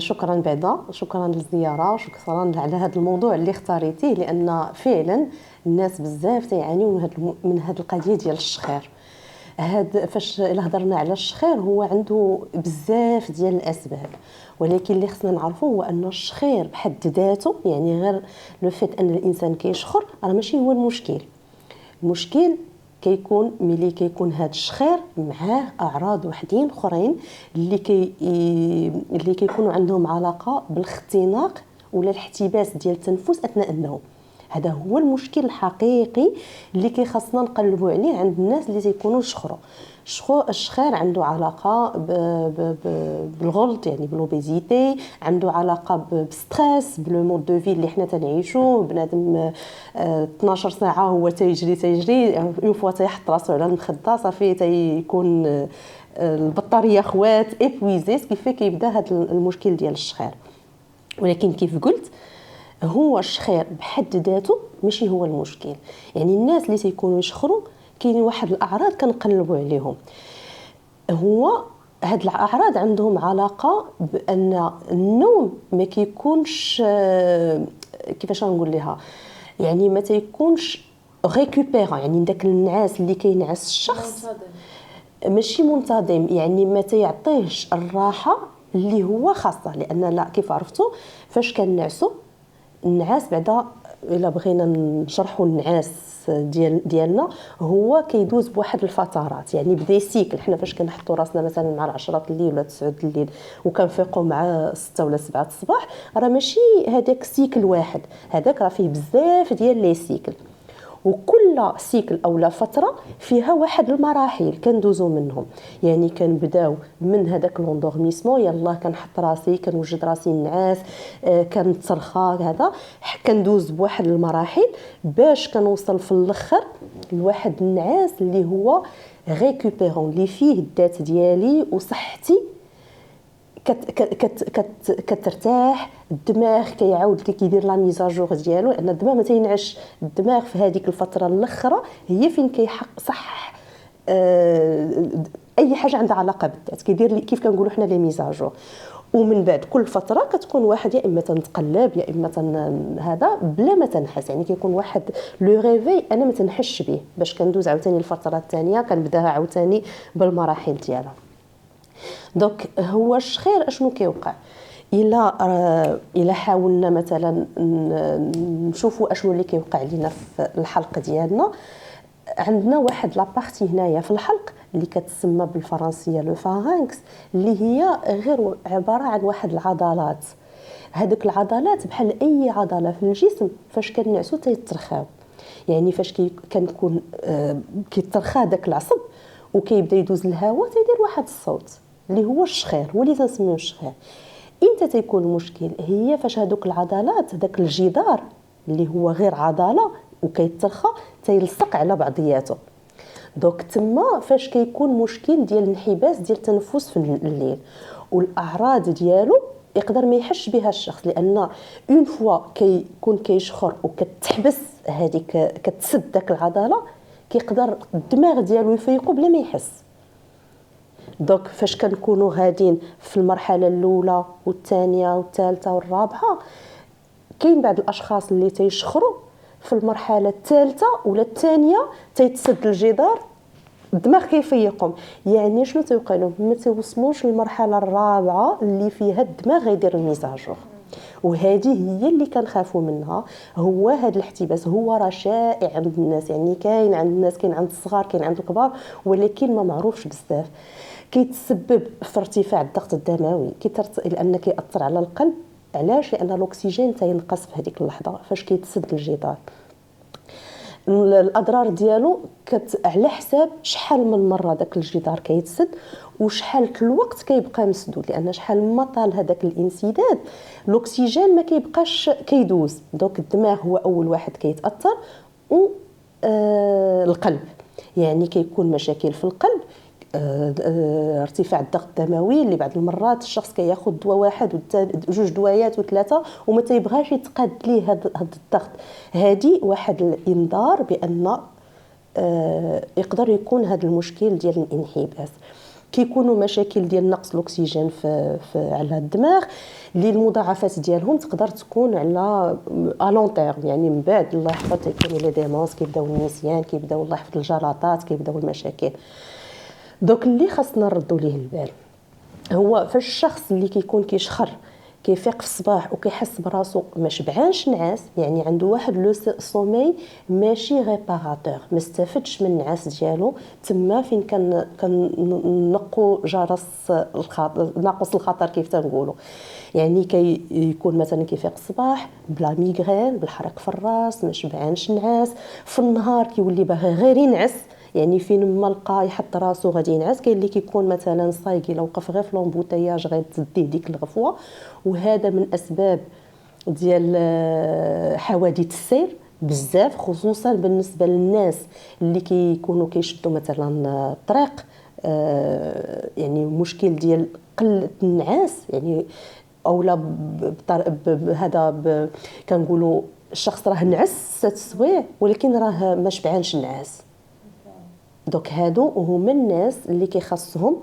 شكرا بعدا، شكرا للزياره، شكرا على هذا الموضوع اللي اختاريتيه، لان فعلا الناس بزاف تيعانيو من هذه القضيه ديال الشخير. فاش الا هضرنا على الشخير هو عنده بزاف ديال الاسباب، ولكن اللي خصنا نعرفه هو ان الشخير بحد ذاته، يعني غير لو فيت ان الانسان كيشخر راه ماشي هو المشكل. المشكل كيكون ملي كيكون هذا الشخير معاه اعراض وحدين اخرين اللي كيكونوا عندهم علاقه بالاختناق ولا الاحتباس ديال التنفس اثناء النوم. هذا هو المشكل الحقيقي اللي كيخصنا نقلبوا عليه عند الناس اللي تيكونوا يشخروا. الشخير عنده علاقه بالغلط، يعني بالوبيزيتي، عنده علاقه بالستريس، بلو مود دو في اللي حنا تنعيشوا. بنادم 12 ساعه هو تيجري اون فوا تيحط راسو على المخده صافي تيكون البطاريه خوات ايبويزي، كيف كيبدا هذا المشكل ديال الشخير. ولكن كيف قلت هو الشخير بحد ذاته ماشي هو المشكل. يعني الناس اللي تيكونوا يشخروا كاينين واحد الاعراض كنقلبوا عليهم. هو هاد الاعراض عندهم علاقه بان النوم ما كيكونش كيفاش نقول لها، يعني ما تيكونش ريكوبيرا، يعني داك النعاس اللي كينعس الشخص ماشي منتظم، يعني ما تيعطيهش الراحه اللي هو خاصه. لان لا كيف عرفتوا فاش كنعسوا النعاس بعدا، الا بغينا نشرحوا النعاس ديالنا هو كيدوز بواحد الفترات، يعني بدا سيكل. حنا فاش كنحطوا راسنا مثلا مع 10 الليل ولا 9 الليل وكنفيقوا مع 6 ولا 7 الصباح، راه ماشي هذاك سيكل واحد، هذاك راه فيه بزاف ديال لي سيكل، وكل سيكل اولا فتره فيها واحد المراحل كندوزو منهم. يعني كنبداو من هذاك لوندورميسمون، يلاه كنحط راسي كنوجد راسي النعاس، كنترخى هذا، كندوز بواحد المراحل باش كنوصل في الاخر لواحد النعاس اللي هو ريكوبيرون، اللي فيه الذات ديالي وصحتي كترتاح. الدماغ كيعاود كيدير لا ميزاجور ديالو، لان الدماغ ما تينعش. الدماغ في هذيك الفتره الاخرى هي فين كيحق صح اي حاجه عندها علاقه بالذات، كيدير كيف كنقولوا حنا لي ميزاجور. ومن بعد كل فتره كتكون واحد يا اما تنتقلب يا اما هذا بلا ما تنحس، يعني كيكون واحد لو ريفي انا ما تنحسش به، باش كندوز عاوتاني الفتره الثانيه كنبداها عاوتاني بالمراحل ديالها. دونك هو الشخير اشنو كيوقع الا حاولنا مثلا نشوفوا اشنو اللي كيوقع لينا في الحلق ديالنا. عندنا واحد لابارتي هنايا في الحلق اللي كتسمى بالفرنسيه لو فارنكس، اللي هي غير عباره عن واحد العضلات. هذوك العضلات بحال اي عضله في الجسم فاش كنعسو تيترخاو، يعني فاش كنكون كيترخى داك العصب وكيبدا يدوز الهواء تيدير واحد الصوت اللي هو الشخير، هو اللي تنسميوه الشخير. امتى تيكون المشكل؟ هي فاش هذوك العضلات داك الجدار اللي هو غير عضله وكيترخى تيلصق على بعضياته. دوك تما فاش كيكون مشكل ديال الانحباس ديال التنفس في الليل، والاعراض ديالو يقدر ما يحش بها الشخص، لان اون فوا كيكون كيشخر وكتحبس هذيك كتسد داك العضله كيقدر الدماغ ديالو يفيقوا بلا ما يحس. دوك فاش كنكونوا غادين في المرحله الاولى والثانيه والثالثه والرابعه، كاين بعض الاشخاص اللي تيشخروا في المرحله الثالثه ولا الثانيه تيتسد الجدار الدماغ كيفيقهم. يعني شنو تيوقع لهم؟ ما توصلوش للمرحله الرابعه اللي فيها الدماغ غيدير الميزاجور، وهذه هي اللي كنخافوا منها. هو هذا الاحتباس هو راه شائع عند الناس، يعني كاين عند الناس، كاين عند الصغار كاين عند الكبار، ولكن ما معروفش بزاف. كيتسبب في ارتفاع الضغط الدموي، لان كيأثر على القلب. علاش؟ لان الاكسجين تينقص في هذيك اللحظه فاش كيتسد الجدار. الاضرار ديالو على حساب شحال من مره داك الجدار كيتسد وشحال الوقت كيبقى مسدود، لان شحال ما طال هذاك الانسداد الاكسجين ما كيبقاش كيدوز. دونك الدماغ هو اول واحد كيتاثر، و القلب يعني كيكون مشاكل في القلب، ارتفاع الضغط الدموي اللي بعض المرات الشخص كياخذ دواء واحد وجوج دوايات وثلاثه وما تيبغاش يتقاد ليه هذا الضغط. هذه واحد الانذار بان يقدر يكون هذا المشكل ديال الانحباس. كيكونوا مشاكل ديال نقص الاكسجين في على الدماغ، اللي المضاعفات ديالهم تقدر تكون على الون تيرم، يعني من بعد الله يحفظ تيكونوا لي ديمونس، كيبداو النسيان، كيبداو الله يحفظ الجلطات، كيبداو المشاكل. دوك اللي خاصنا نردوا ليه البال هو فاش الشخص اللي كيكون كيشخر كيفيق في الصباح وكيحس براسو ما شبعانش نعاس، يعني عنده واحد لو سومي ماشي ريباراتور، ما استفدش من النعاس ديالو، تما فين كنقوا جرس ناقص الخطر كيف تنقولوا. يعني كيكون مثلا كيفيق الصباح بلا ميغرين، بالحرق في الراس، ما شبعانش نعاس، في النهار كيولي باغي غير ينعس، يعني فين ما لقى يحط راسو غادي ينعس. كاين اللي كيكون مثلا صايق الا وقف غير في لومبوتياج غادي تديه ديك الغفوه، وهذا من اسباب ديال حوادث السير بزاف، خصوصا بالنسبه للناس اللي كيكونوا كيشدوا مثلا الطريق. يعني مشكل ديال قله النعاس، يعني اولا هذا كنقولوا الشخص راه نعس 6 سوايع ولكن راه ما شبعانش النعاس. دوك هادو هما الناس اللي كيخصهم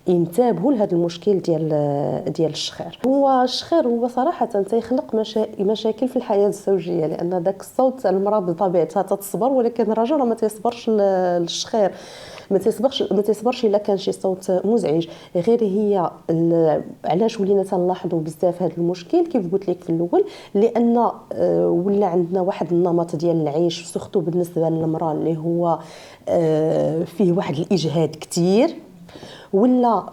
ينتبهوا لهذا المشكل ديال الشخير. هو الشخير هو صراحه تيخلق مشاكل في الحياه الزوجيه، لان داك الصوت المراه بطبيعتها تتصبر، ولكن الرجل ما تيصبرش للشخير، ما تيصبرش الا كان شي صوت مزعج. غير هي علاش ولينا تنلاحظوا بزاف هذا المشكل كيف قلت لك في الاول، لان ولا عندنا واحد النمط ديال العيش سورتو بالنسبه للمراه اللي هو فيه واحد الاجهاد كثير، ولا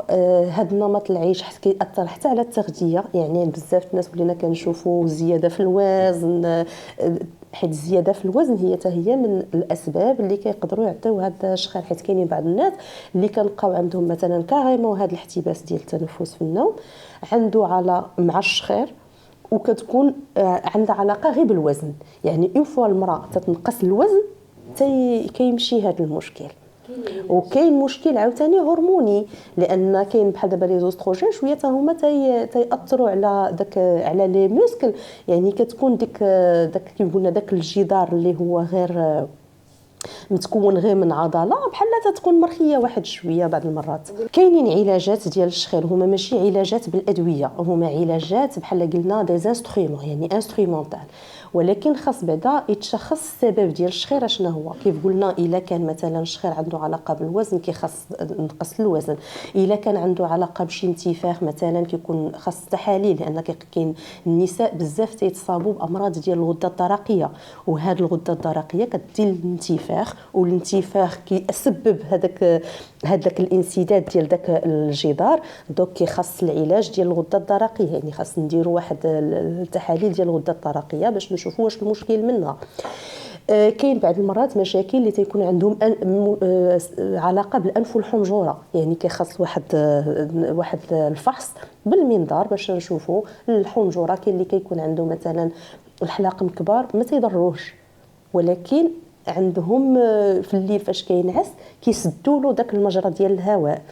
هذا النمط العيش كيأثر حتى على التغذيه. يعني بزاف الناس ولينا كنشوفوا زياده في الوزن، حيت الزياده في الوزن هي من الاسباب اللي كيقدروا يعطيو هذا الشخير. حيت كاينين بعض الناس اللي كنلقاو عندهم مثلا كاريمون هذا الاحتباس ديال التنفس في النوم عنده مع الشخير، وكتكون عندها علاقه غير بالوزن. يعني اون فوا المراه تتنقص الوزن كيمشي هذا المشكل. وكاين مشكل عاوتاني هرموني، لان كاين بحال دابا لي زوستروجين شويه هما تياثروا على لي موسكل. يعني كتكون داك كيف قلنا داك الجدار اللي هو غير متكون غير من عضله بحال تتكون مرخيه واحد شويه. بعض المرات كاينين علاجات ديال الشخير، هما ماشي علاجات بالادويه، هما علاجات بحال قلنا دي انسترومون، يعني انسترومونتال، ولكن خاص بعدا يتشخص السبب ديال الشخير شنو هو. كيف قلنا الا كان مثلا الشخير عنده علاقه بالوزن كيخص نقص الوزن، الا كان عنده علاقه بشي انتفاخ مثلا كيكون خاص تحاليل، لان كاين النساء بزاف تيتصابوا بامراض ديال الغده الدرقيه، وهذه الغده الدرقيه كدير الانتفاخ، والانتفاخ كيسبب هذاك الانسداد ديال داك الجدار. دوك كيخص العلاج ديال الغده الدرقيه، يعني خاص نديروا واحد التحاليل ديال الغده الدرقيه باش نشوفوا واش المشكل منها. كاين بعض المرات مشاكل اللي تيكون عندهم علاقه بالانف والحنجره، يعني كيخص واحد الفحص بالمنظار باش نشوفوا الحنجره. كاين اللي كيكون عنده مثلا الحلاقم كبار ما تيضروش، ولكن عندهم في الليل فاش كينعس كيسدوا له داك المجرى ديال الهواء،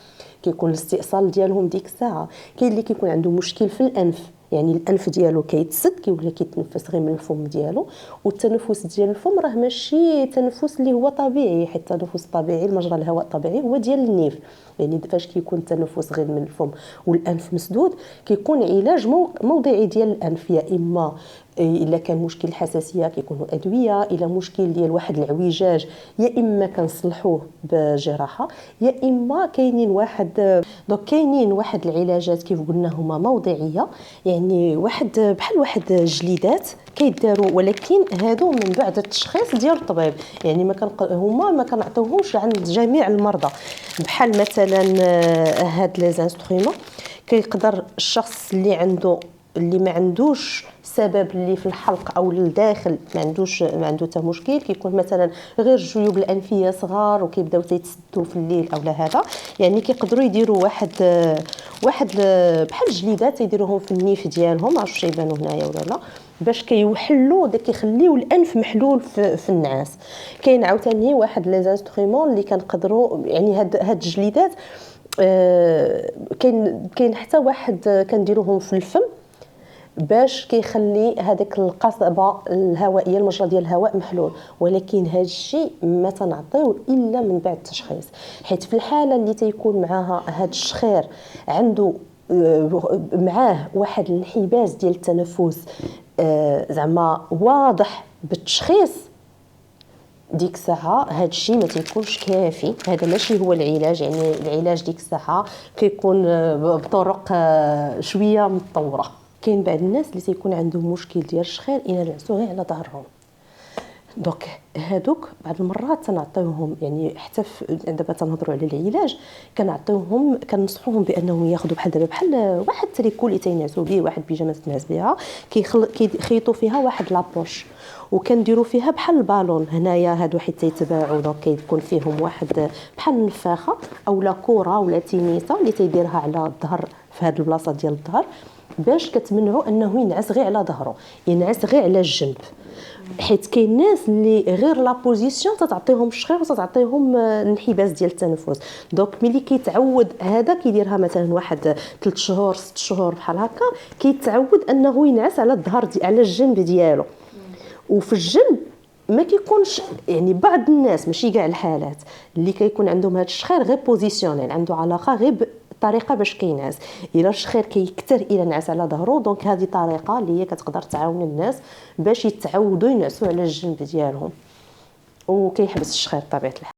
كيكون الاستئصال ديالهم ديك الساعه. كاين اللي كيكون عنده مشكل في الانف، يعني الانف ديالو كيتسد كيولي كيتنفس غير من الفم ديالو، والتنفس ديال الفم راه ماشي تنفس اللي هو طبيعي، حيت التنفس الطبيعي المجرى الهواء الطبيعي هو ديال النيف. يعني فاش كيكون التنفس غير من الفم والانف مسدود كيكون علاج موضعي ديال الانف، يا اما الا كان مشكل حساسيه كيكونوا ادويه، الا مشكل ديال واحد العويجاج يا اما كنصلحوه بجراحه، يا اما كاينين واحد العلاجات كيف قلنا هما موضعيه، يعني بحال واحد جليدات كيداروا، ولكن هادو من بعد التشخيص ديال الطبيب. يعني هما ما كنعطيوهمش عند جميع المرضى. بحال مثلا هاد لي انسترومون كيقدر الشخص اللي ما عندوش سبب اللي في الحلق او الداخل، ما عنده حتى مشكل، كيكون مثلا غير الجيوب الانفيه صغار وكيبداو تيتسدوا في الليل اولا هذا، يعني كيقدروا يديروا واحد بحال الجليدات يديروهم في النيف ديالهم، عرفتوا شي يبانوا هنايا ولا لا، باش كيوحلوا كيخليو الانف محلول في النعاس. كاين عاوتاني واحد لي انسترومون اللي كنقدروا، يعني هاد الجليدات كاين حتى واحد كنديروهم في الفم، باش كيخلي هذيك القصبه الهوائيه المجرى ديال الهواء محلول. ولكن هذا الشيء ما تنعطيوه الا من بعد التشخيص، حيت في الحاله اللي تيكون معاها هذا الشخير عنده معاه واحد الانحباس ديال التنفس زعما واضح بالتشخيص، ديك الساعه هذا الشيء ما تيكونش كافي. هذا ماشي هو العلاج، يعني العلاج ديك الساعه كيكون بطرق شويه متطوره. كاين بعض الناس اللي تيكون عندهم مشكل ديال الشخير ينعسوا غير على ظهرهم. دونك هادوك بعض المرات تنعطيوهم، يعني حتى دابا تنهضروا على العلاج كنعطيوهم كنصحوهم بانهم ياخذوا بحال دابا بحال واحد التريكو اللي تينعسوا به، واحد بيجامه تنعس بها، كيخيطوا فيها واحد لابوش وكنديروا فيها بحال البالون. هنايا هادو حيت تيتباعوا دونك كيكون فيهم واحد بحال النفاخه اولا كره ولا تينيسه اللي تيديرها على الظهر في هاد البلاصه ديال الظهر، باش كتمنعوا انه ينعس غير على ظهره، ينعس غير على الجنب. حيت كاين ناس اللي غير لا بوزيسيون تتعطيهم الشخير وتتعطيهم الانحباس ديال التنفس. دونك ملي كيتعود هذا كيديرها مثلا واحد 3 شهور 6 شهور بحال هكا، كيتعود انه ينعس على الظهر على الجنب ديالو. وفي الجنب ما كيكونش، يعني بعض الناس ماشي كاع الحالات اللي كيكون عندهم هذا الشخير غير بوزيسيونيل، عنده علاقه غير طريقه باش كينعس. الا الشخير كيكثر الى نعس على ظهره، دونك هذه طريقه اللي هي كتقدر تعاون الناس باش يتعودوا ينعسوا على الجنب ديالهم، وكيحبس الشخير بطبيعه الحال.